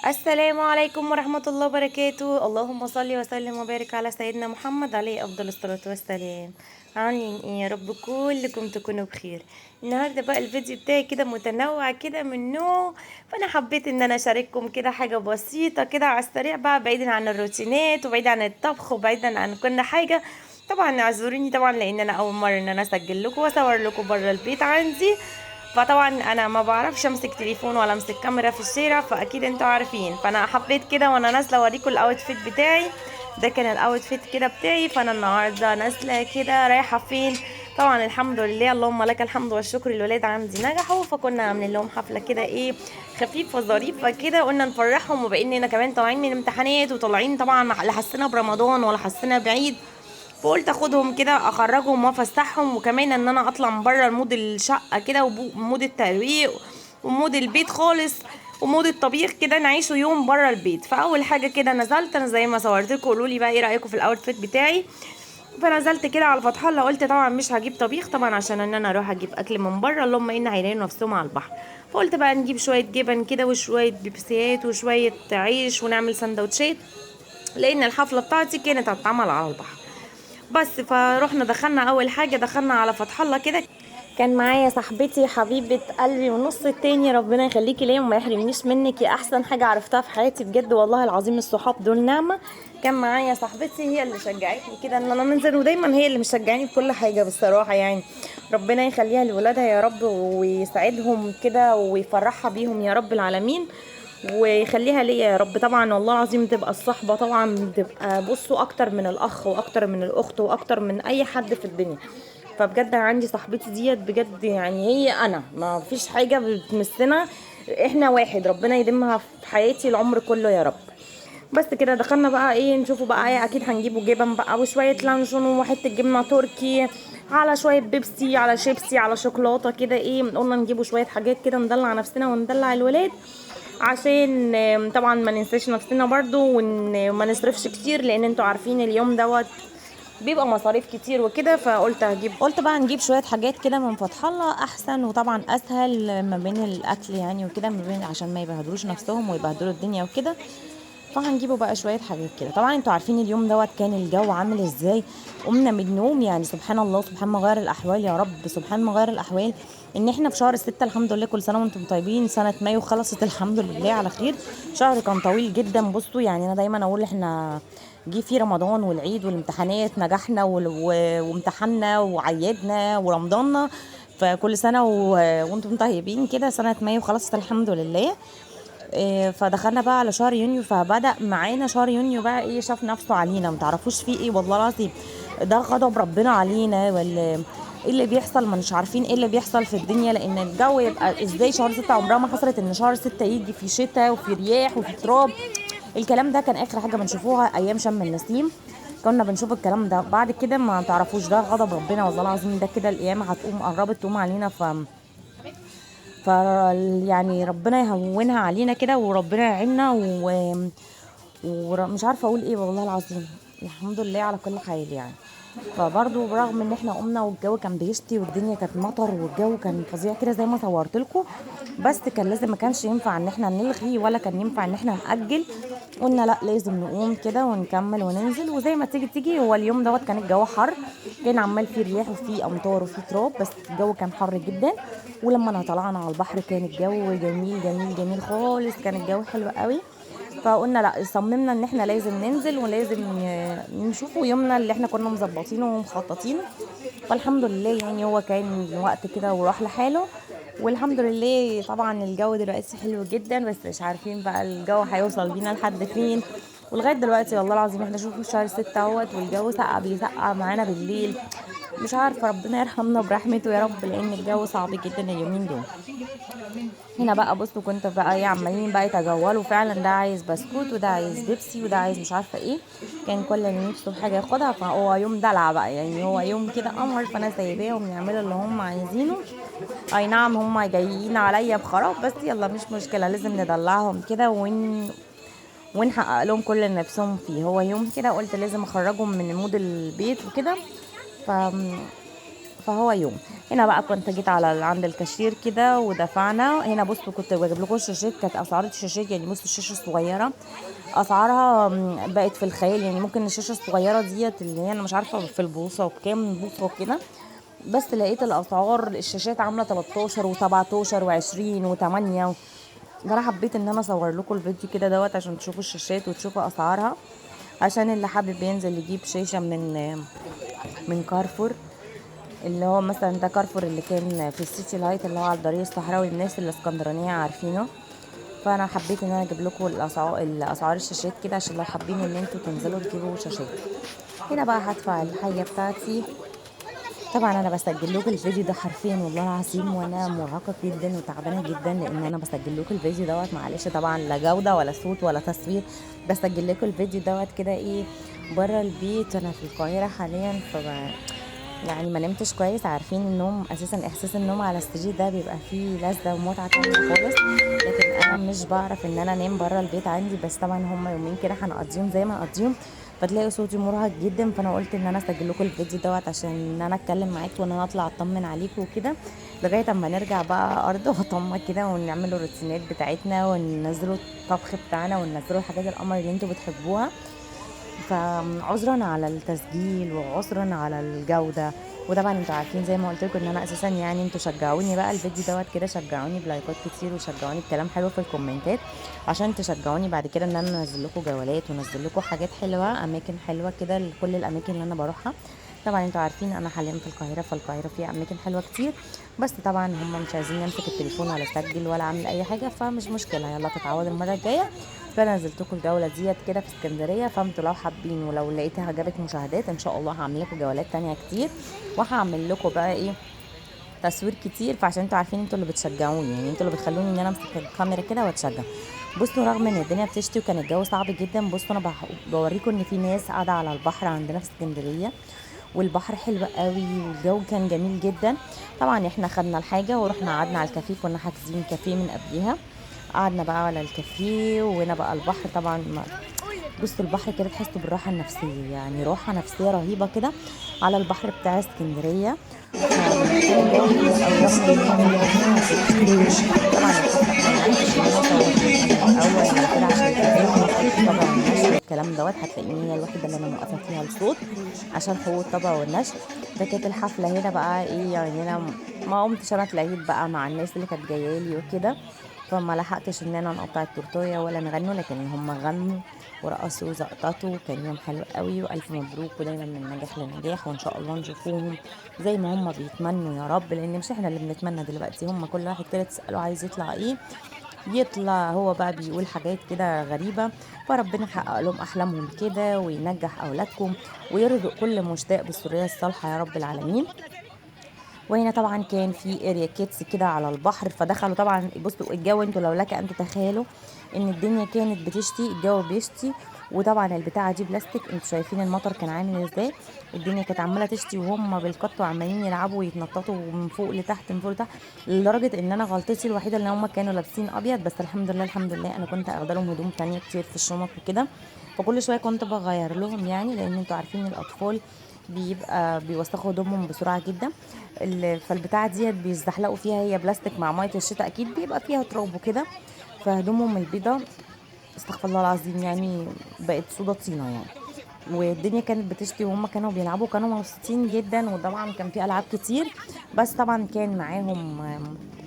السلام عليكم ورحمة الله وبركاته. اللهم صل وسلم وبارك على سيدنا محمد عليه أفضل الصلاة والسلام. عاملين ايه يا رب؟ كلكم تكونوا بخير. النهاردة بقى الفيديو بتاعي كده متنوع كده من نوع، فأنا حبيت إن أنا أشارككم كده حاجة بسيطة كده على السريع بقى، بعيدا عن الروتينات وبعيدا عن الطبخ وبعيدا عن كل حاجة. طبعا اعذروني طبعا، لأن أنا أول مرة إن أنا أسجل لكم وأصور لكم بره البيت عندي، فطبعا انا ما بعرفش امسك تليفون ولا امسك كاميرا في الشارع، فاكيد انتوا عارفين. فانا حبيت كده وانا نازله اوريكم الاوتفيت بتاعي. ده كان الاوتفيت كده بتاعي، فانا النهارده نازله كده رايحه فين؟ طبعا الحمد لله، اللهم لك الحمد والشكر، الولاد عندي نجحوا، فكنا عاملين لهم حفله كده ايه خفيفه ظريفه كده، قلنا نفرحهم، وباننا كمان طالعين من امتحانات وطالعين طبعا لا حسنا برمضان ولا حسنا بعيد. فقلت اخدهم كده اخرجهم وافسحهم، وكمان ان انا اطلع من بره المود الشقه كده ومود الترويق ومود البيت خالص ومود الطبيخ كده، نعيشه يوم بره البيت. فاول حاجه كده نزلت انا زي ما صورت لكم، قولوا لي بقى ايه رايكم في الاوتفيت بتاعي. فنزلت كده على فتح الله، قلت طبعا مش هجيب طبيخ طبعا عشان ان انا اروح اجيب اكل من بره، اللهم ان هيلاقوا نفسهم على البحر. فقلت بقى نجيب شويه جبن كده وشويه بيبسيات وشويه عيش ونعمل سندوتشات، لان الحفله بتاعتي كانت هتتعمل على البحر. بس فروحنا دخلنا، اول حاجه دخلنا على فتح الله كده، كان معايا صاحبتي حبيبه قلبي ونص التاني، ربنا يخليكي ليا وما يحرمنيش منك، يا احسن حاجه عرفتها في حياتي بجد والله العظيم، الصحاب دول نعمه. كان معايا صاحبتي هي اللي شجعتني كده ان انا ننزل، ودايما هي اللي مشجعاني بكل حاجه بصراحه يعني. ربنا يخليها لولادها يا رب ويسعدهم كده ويفرحها بيهم يا رب العالمين، ويخليها ليا يا رب. طبعا والله العظيم تبقى الصحبة طبعا بتبقى بصوا اكتر من الاخ واكتر من الاخت واكتر من اي حد في الدنيا. فبجد عندي صاحبتي ديت بجد، يعني هي انا ما فيش حاجة بتمسنا، احنا واحد، ربنا يديمها في حياتي العمر كله يا رب. بس كده دخلنا بقى ايه نشوفوا بقى ايه، اكيد هنجيبوا جبن بقى وشوية لانشون وحتة جبنة تركي على شوية بيبسي على شيبسي على شوكولاتة كده، ايه قلنا نجيبوا شوية حاجات كده ندلع نفسنا وندلع الولاد، عشان طبعا ما ننساش نفسنا برضو وما نصرفش كتير، لان انتوا عارفين اليوم دوت بيبقى مصاريف كتير وكده. فقلت قلت بقى نجيب شويه حاجات كده من فتح الله احسن، وطبعا اسهل ما بين الاكل يعني وكده، ما بين عشان ما يبهدلوش نفسهم ويبهدلوا الدنيا وكده. فهنجيبوا بقى شويه حاجات كده. طبعا انتوا عارفين اليوم دوت كان الجو عامل ازاي، قمنا من النوم يعني سبحان الله، سبحان مغير الاحوال يا رب، سبحان مغير الاحوال، ان احنا في شهر 6 الحمد لله. كل سنه وانتم طيبين، سنه مايو خلصت الحمد لله على خير. شهر كان طويل جدا، بصوا يعني انا دايما اقول احنا جه في رمضان والعيد والامتحانات، نجحنا وامتحنا وعيدنا ورمضاننا. فكل سنه وانتم طيبين كده، سنه مايو خلصت الحمد لله. فدخلنا بقى على شهر يونيو، فبدأ معانا شهر يونيو بقى ايه، شاف نفسه علينا، متعرفوش فيه ايه والله العظيم، ده غضب ربنا علينا ولا ايه اللي بيحصل؟ ما مش عارفين ايه اللي بيحصل في الدنيا، لان الجو يبقى ازاي شهر 6 عمرها ما حصلت ان شهر 6 يجي في شتاء وفي رياح وفي تراب. الكلام ده كان اخر حاجة بنشوفوها ايام شم النسيم، كنا بنشوف الكلام ده. بعد كده ما تعرفوش ده غضب ربنا والله العظيم، ده كده القيامة هتقوم قربت تقوم علينا. ف يعني ربنا يهونها علينا كده وربنا يعيننا ومش عارفه اقول ايه والله العظيم، الحمد لله على كل حال يعني. فبرضه برغم ان احنا قمنا والجو كان بيشتي والدنيا كانت مطر والجو كان فظيع كده زي ما صورت لكم، بس كان لازم، ما كانش ينفع ان احنا نلغي ولا كان ينفع ان احنا نأجل. قلنا لا لازم نقوم كده ونكمل وننزل، وزي ما تيجي تيجي. هو اليوم دوت كان الجو حر، كان عمال فيه رياح وفيه امطار وفيه تراب، بس الجو كان حر جدا. ولما طلعنا على البحر كان الجو جميل جميل جميل خالص، كان الجو حلو قوي. فقلنا لا، صممنا ان احنا لازم ننزل ولازم نشوفوا يومنا اللي احنا كنا مظبطينه ومخططينه. فالحمد لله يعني هو كان وقت كده وراح لحاله، والحمد لله. طبعا الجو دلوقتي حلو جدا، بس مش عارفين بقى الجو هيوصل بينا لحد فين. ولغايه دلوقتي والله العظيم احنا شوفوا في شهر 6 اهوت، والجو سقع بيسقع معانا بالليل. مش عارفه، ربنا يرحمنا برحمته يا رب، لان الجو صعب جدا اليومين دول. هنا بقى بصوا كنت بقى ايه، عمالين بقى يتجولوا فعلا، ده عايز بسكوت وده عايز بيبسي وده عايز مش عارفه ايه، كان كل اللي نفسه في حاجه ياخدها. فهو يوم دلع بقى يعني، هو يوم كده قمر، فانا سايباهم يعملوا اللي هم عايزينه. اي نعم هم جايين عليا بخراب، بس يلا مش مشكله، لازم ندلعهم كده ونحقق لهم كل اللي نفسهم فيه. هو يوم كده قلت لازم اخرجهم من مود البيت وكده. ف فهو يوم. هنا بقى كنت جيت على عند الكاشير كده ودفعنا. هنا بصوا كنت بجيب لكم الشاشات، كانت اسعار الشاشات يعني بصوا الشاشه الصغيره اسعارها بقت في الخيال. يعني ممكن الشاشه الصغيره ديت اللي هي انا مش عارفه في البوصه وبكام بوصه وكده، بس لقيت الاسعار الشاشات عامله 13 و17 و20 و8. فانا حبيت ان انا اصور لكم الفيديو كده عشان تشوفوا الشاشات وتشوفوا اسعارها، عشان اللي حابب ينزل يجيب شاشه من كارفور، اللي هو مثلا ده كارفور اللي كان في السيتي لايت اللي هو على الطريق الصحراوي، الناس الاسكندرانيه عارفينه. فانا حبيت ان انا اجيب لكم الاسعار الشاشات كده عشان لو حابين ان انتوا تنزلوا تجيبوا شاشات. هنا بقى هدفع الحاجه بتاعتي. طبعا انا بسجل لكم الفيديو ده حرفيا والله العظيم وانا مرهقه جدا وتعبانه جدا، لان انا بسجل لكم الفيديو معلش طبعا لا جوده ولا صوت ولا تصوير. بسجل لكم الفيديو كده ايه بره البيت. انا في القاهره حاليا، يعني ما نمتش كويس. عارفين النوم اساسا، احساس النوم على السرير ده بيبقى فيه لذة ومتعة تانية خالص، لكن انا مش بعرف ان انا انام بره البيت عندي. بس طبعا هما يومين كده هنقضيهم زي ما نقضيهم، فتلاقي صوتي مرهق جدا. فانا قلت ان انا اسجل لكم الفيديو عشان ان انا اتكلم معاكم وان انا اطلع اطمن عليكم وكده، لغايه اما نرجع بقى ارض وطمه كده ونعمل الروتينات بتاعتنا وننزلوا الطبخ بتاعنا وننزلوا الحاجات القمر اللي انتوا بتحبوها. فعذرا على التسجيل وعذرا على الجوده. وطبعا انتوا عارفين زي ما قلت لكم ان انا اساسا يعني انتوا شجعوني بقى الفيديو كده، شجعوني بلايكات كتير وشجعوني بكلام حلو في الكومنتات، عشان تشجعوني بعد كده ان انا انزل لكم جولات ونزل لكم حاجات حلوه، اماكن حلوه كده لكل الاماكن اللي انا بروحها. طبعا انتوا عارفين انا حاليا في القاهره، فالقاهره فيها اماكن حلوه كتير، بس طبعا هم مش عايزين امسك التليفون ولا اسجل ولا اعمل اي حاجه، فمش مشكله يلا تتعوض المره الجايه. فانا نزلت لكم الجوله كده في اسكندريه، فانتوا لو حابين ولو لقيتها جابت مشاهدات ان شاء الله هعمل لكم جولات تانية كتير، وهعمل لكم بقى ايه تصوير كتير. فعشان انتوا عارفين انتوا اللي بتشجعوني، يعني انتوا اللي بتخلوني ان انا امسك الكاميرا كده واتشجع. بصوا رغم ان الدنيا بتشتي وكان الجو صعب جدا، بصوا انا بوريكم ان في ناس قاعده على البحر عندنا في اسكندريه، والبحر حلو قوي والجو كان جميل جدا. طبعا احنا خدنا الحاجه ورحنا قعدنا على الكافيه، كنا حاجزين كافيه من قبلها، قعدنا بقى على الكافيه وهنا بقى البحر. طبعا بصوا البحر كده تحسوا بالراحه النفسيه، يعني راحه نفسيه رهيبه كده على البحر بتاع اسكندريه. كان الجو حلو قوي رغم ان هي طبعا الحفله احنا ما عرفتش ان انا اصور من الاول على كده عشان حقوق الطبع والنشر والكلام هتلاقيني هي الوحيده اللي انا موقفه فيها الصوت عشان حقوق الطبع والنشر. فكانت الحفله هنا بقى ايه، يعني انا ما قمتش انا اتلاقيت بقى مع الناس اللي كانت جايه لي وكده، فما لحقتش ان انا نقطع التورتايه ولا نغنوا، لكن هم غنوا ورقصوا وزقططوا. كان يوم حلو قوي والف مبروك، ودايما من نجاح لنجاح، وان شاء الله نشوفوهم زي ما هم بيتمنوا يا رب، لان مش احنا اللي بنتمنى دلوقتي، هم كل واحد كده تساله عايز يطلع ايه يطلع هو بقى بيقول حاجات كده غريبة. فربنا يحقق لهم أحلامهم كده وينجح أولادكم ويرزق كل مشتاق بالسرية الصالحة يا رب العالمين. وهنا طبعا كان في اريا كيدز كده على البحر، فدخلوا طبعا. بصوا الجو انتوا لو لك ان تتخيلوا ان الدنيا كانت بتشتي، الجو بيشتي، وطبعا البتاعه دي بلاستيك، انتوا شايفين المطر كان عامل ازاي. الدنيا كانت عماله تشتي وهم بالقط وعمالين يلعبوا ويتنططوا من فوق لتحت من فوق لتحت، لدرجه ان انا غلطتي الوحيده ان هم كانوا لابسين ابيض. بس الحمد لله الحمد لله انا كنت اخد لهم هدوم تانية كتير في الشنط وكده، فكل شويه كنت بغير لهم، يعني لان انتوا عارفين الاطفال بيبقى بيوسخوا هدومهم بسرعه جدا. فالبتاعه ديت بيزحلقوا فيها، هي بلاستيك مع ميه الشتاء اكيد بيبقى فيها تراب وكده، فهدومهم البيضه استغفر الله العظيم يعني بقت سودا طينه يعني. والدنيا كانت بتشتي وهم كانوا بيلعبوا، كانوا مبسوطين جدا، وطبعا كان في العاب كتير. بس طبعا كان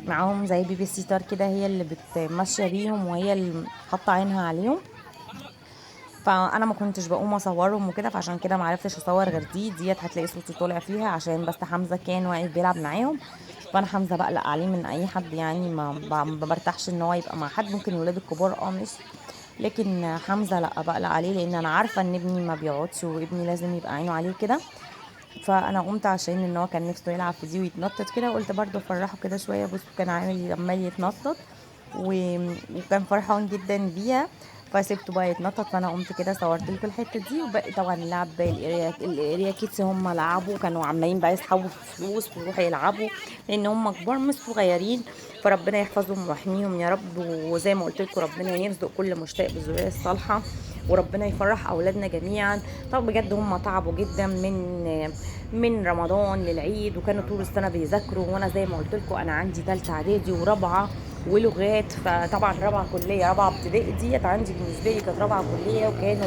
معاهم زي بيبي سيتر كده، هي اللي بتمشي بيهم وهي اللي حاطه عينها عليهم. فانا ما كنتش بقوم اصورهم وكده، فعشان كده ما عرفتش اصور غير ديت هتلاقي صوتي طالع فيها عشان بس حمزه كان واقف بيلعب معاهم. فانا حمزه بقلق عليه من اي حد، يعني ما برتاحش ان هو يبقى مع حد. ممكن الولاد الكبار مش، لكن حمزه لا بقلق عليه، لان انا عارفه ان ابني ما بيقعدش وابني لازم يبقى عينه عليه كده. فانا قمت عشان ان هو كان نفسه يلعب في دي ويتنطط كده، قلت برضه افرحه كده شويه. بصوا كان عمال يتنطط وكان فرحان جدا بيها، فسيبته بقى يتنطط. فانا قمت كده صورت لكم الحته دي، وباقي طبعا اللعب باقي الاريا كيدز هم لعبوا، كانوا عمالين بقى يسحبوا في فلوس ويروحوا يلعبوا، لان هم كبار مش صغيرين. فربنا يحفظهم ويحميهم يا رب، وزي ما قلت لكم ربنا يرزق كل مشتاق بالذريه الصالحه وربنا يفرح اولادنا جميعا. طب بجد هم تعبوا جدا من رمضان للعيد، وكانوا طول السنه بيذاكروا، وانا زي ما قلت لكم انا عندي ثالثه اعدادي ورابعه ولغات، فطبعا رابعه كليه رابعه ابتدائي ديت عندي بالنسبه لي كانت رابعه كليه، وكانوا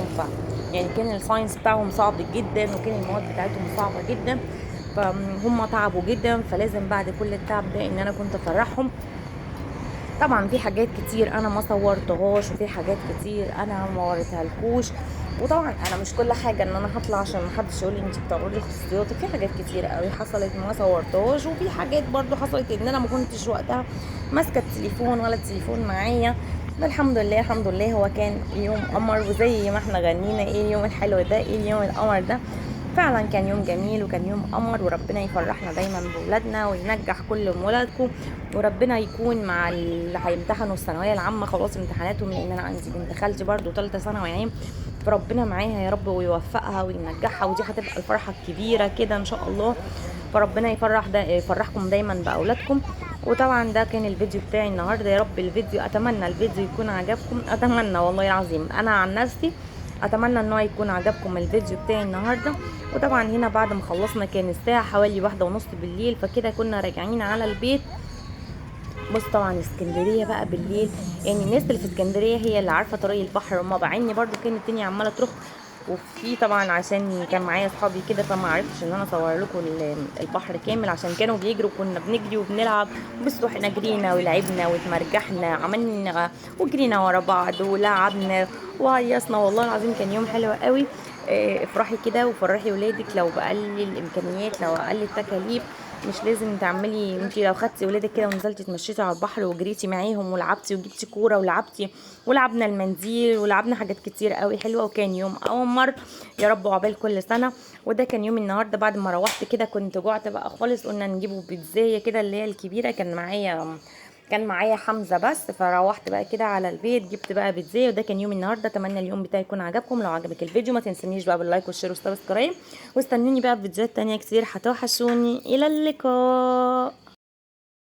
يعني كان الساينس بتاعهم صعب جدا، وكان المواد بتاعتهم صعبه جدا، فهم تعبوا جدا. فلازم بعد كل التعب ده ان انا كنت افرحهم. طبعا في حاجات كتير انا ما صورتهاش، وفي حاجات كتير انا ما وريتها لكوش، وطبعا انا مش كل حاجه ان انا هطلع عشان محدش يقول لي انت بتعرضي خصوصياتك. في حاجات كتير قوي حصلت ما صورتهاش، وفي حاجات برضو حصلت ان انا ما كنتش وقتها ماسكه التليفون ولا التليفون معايا. الحمد لله الحمد لله، هو كان يوم قمر، وزي ما احنا غنينا ايه اليوم الحلو ده، ايه اليوم القمر ده. فعلا كان يوم جميل وكان يوم قمر، وربنا يفرحنا دايما بولادنا وينجح كل ولادكم، وربنا يكون مع اللي هيمتحنوا الثانويه العامه خلاص امتحاناتهم، لان انا عندي بنت خالتي برضو ثالثه ثانوي يعني، فربنا معاها يا رب ويوفقها وينجحها، ودي هتبقى الفرحه الكبيره كده ان شاء الله. فربنا يفرحكم دايما باولادكم. وطبعا ده كان الفيديو بتاعي النهارده، يا رب الفيديو اتمنى الفيديو يكون عجبكم، اتمنى والله العظيم انا عن نفسي اتمنى ان هو يكون عجبكم الفيديو بتاعي النهارده. وطبعا هنا بعد ما خلصنا كان الساعه حوالي 1:30 بالليل، فكده كنا راجعين على البيت. بص طبعا اسكندريه بقى بالليل، يعني الناس اللي في اسكندريه هي اللي عارفه طريق البحر، وما بعيني برضو كانت الدنيا عماله تروح. وفي طبعا عشان كان معايا اصحابي كده، فما عرفتش ان انا اصور لكم البحر كامل عشان كانوا بيجروا، كنا بنجري وبنلعب. بصوا احنا جرينا ولعبنا واتمرجحنا عملنا وجرينا ورا بعض ولعبنا وهيصنا، والله العظيم كان يوم حلو قوي. افرحي كده وفرحي ولادك، لو بقل الامكانيات لو اقل التكاليف، مش لازم تعملي. انتي لو خدتي ولادك كده ونزلتي اتمشيتي على البحر وجريتي معاهم ولعبتي وجبتي كوره ولعبتي ولعبنا المنديل ولعبنا حاجات كتير قوي حلوه، وكان يوم قمر يا رب عقبال كل سنه. وده كان يوم النهارده. بعد ما روحت كده كنت جوعت بقى خالص، قلنا نجيبه بيتزايه كده اللي هي الكبيره، كان معايا حمزه بس، فروحت بقى كده على البيت جبت بقى بيتزايه. وده كان يوم النهارده، اتمنى اليوم بتاعي يكون عجبكم. لو عجبك الفيديو ما تنسونيش بقى باللايك والشير والسبسكرايب، واستنوني بقى في فيديوهات تانية كتير هتوحشوني. الى اللقاء.